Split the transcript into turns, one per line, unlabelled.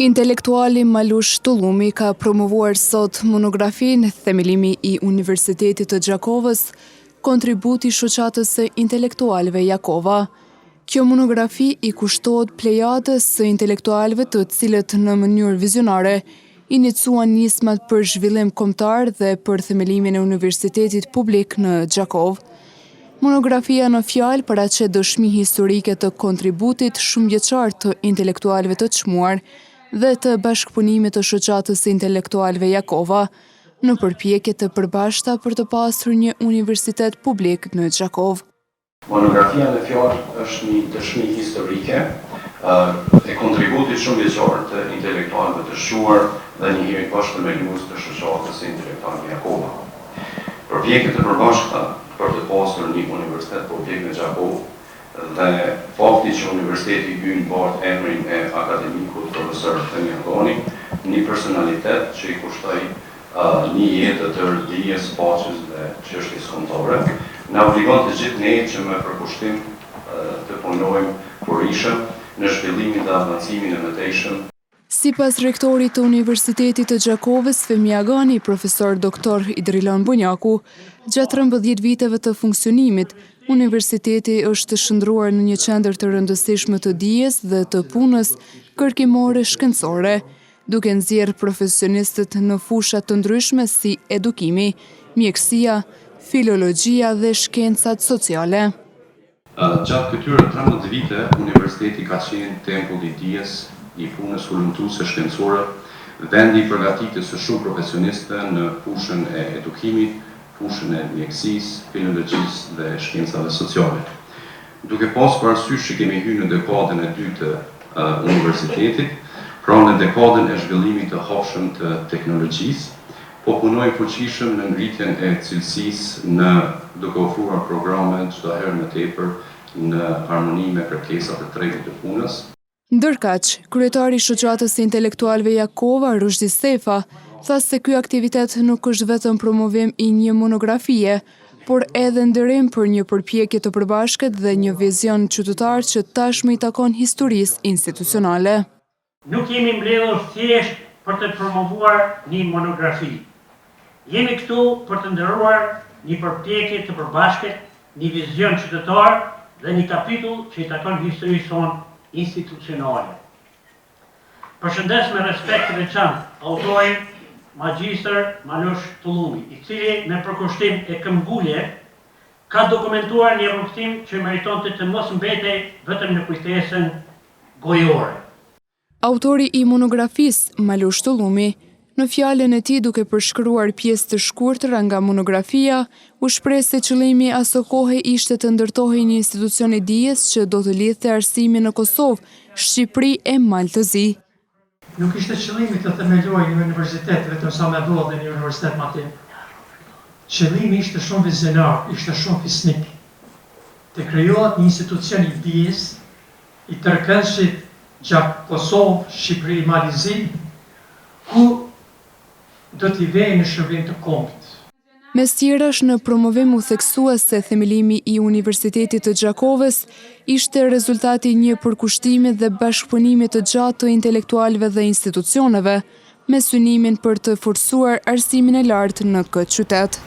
Intelektuali Malush Tullumi ka promovuar sot monografinë Themelimi i Universitetit të Gjakovës, kontributi shoqatës së intelektualëve Jakova. Kjo monografi i kushtohet plejadës së intelektualëve të cilët në mënyrë vizionare iniciuan nismat për zhvillim kombëtar dhe për themelimin e Universitetit Publik në Gjakovë. Monografia në fjalë paraqet dëshmi historike të kontributit shumëvjeçar të intelektualëve të çmuar dhe të bashkëpunimit të shoqatës së intelektualëve Jakova në përpjekje të përbashkëta për të pasur një universitet publik në Gjakovë.
Monografia në fjalë është një dëshmi historike e kontributit shumëvjeçar të intelektualëve të shuar dhe një hiri bashkëthemelues të shoqatës së intelektualëve Jakova. Përpjekje të përbashkëta për të pasur një universitet publik në Gjakovë dhe fakti që universiteti hyn bart emrin e akademikut profesor Themiagoni, një personalitet që i kushtoi një jetë të rdijes, paqes dhe çështjes kombëtare, na obligon të gjithë ne që me përkushtim të punojmë kurrishëm në zhvillimin dhe avancimin e mëtejshëm.
Sipas rektorit të Universitetit të Gjakovës, Themiagoni, profesor doktor Idrilon Bunjaku, gjatë 13 viteve të funksionimit, Universiteti është shndruar në një qendër të rëndësishme të dijes dhe të punës kërkimore shkencore, duke nxjerrë profesionistët në fusha të ndryshme si edukimi, mjekësia, filologjia dhe shkencat sociale.
Gjatë këtyre 13 vite, Universiteti ka qenë tempulli i dijes, i punës hulumtuese shkencore, vendi i përgatitjes së shumë profesionistë në fushën e edukimit, fushën e mjekësisë, filologjisë dhe shkencave sociale. Duke pasur parasysh që kemi hyrë në dekadën e dytë të universitetit, pra në dekadën e zhvillimit të hapshëm të teknologjisë, po punojmë fuqishëm në ngritjen e cilësisë duke ofruar programe çdo herë më tepër në harmoni me kërkesat e tregut të punës.
Ndërkaq, kryetari i shoqatës së intelektualëve Jakova, Rushdi Sefa, tha se ky aktivitet nuk është vetëm promovim i një monografie, por edhe ndërim për një përpjekje të përbashkët dhe një vizion qytetar që tashmë i takon historisë institucionale.
Nuk jemi mbledhur thjesht për të promovuar një monografi. Jemi këtu për të ndëruar një përpjekje të përbashkët, një vizion qytetar dhe një kapitull që i takon historisë sonë institucionale. Përshëndes me respekt të veçantë autorin Magjistër Malush Tullumi, i cili me përkushtim e këmbgulje ka dokumentuar një rrugtim që meritonte të mos mbetej vetëm në kujtesën gojore.
Autori i monografisë, Malush Tullumi, në fjalën e tij duke përshkruar pjesë të shkurtër nga monografia, u shpreh se qëllimi aso kohe ishte të ndërtohej një institucion i dijes që do të lidhte arsimin në Kosovë, Shqipëri e Maltëzi.
Nuk ishte qëllimi të themeluar një universitet vetëm sa me ndodhe një universitet më aty. Qëllimi ishte shumë vizionar, ishte shumë fisnik. Të krijohet një institucion i dijes, i tërkëndshëm gjatë Kosovë, Shqipëri, Maltëzi, ku do t'i vejë në shërbim të kombit.
Mes tjerash, në promovim u theksua se themelimi i Universitetit të Gjakovës ishte rezultati një përkushtimi dhe bashkëpunimi të gjatë të intelektualëve dhe institucioneve, me synimin për të forcuar arsimin e lartë në këtë qytet.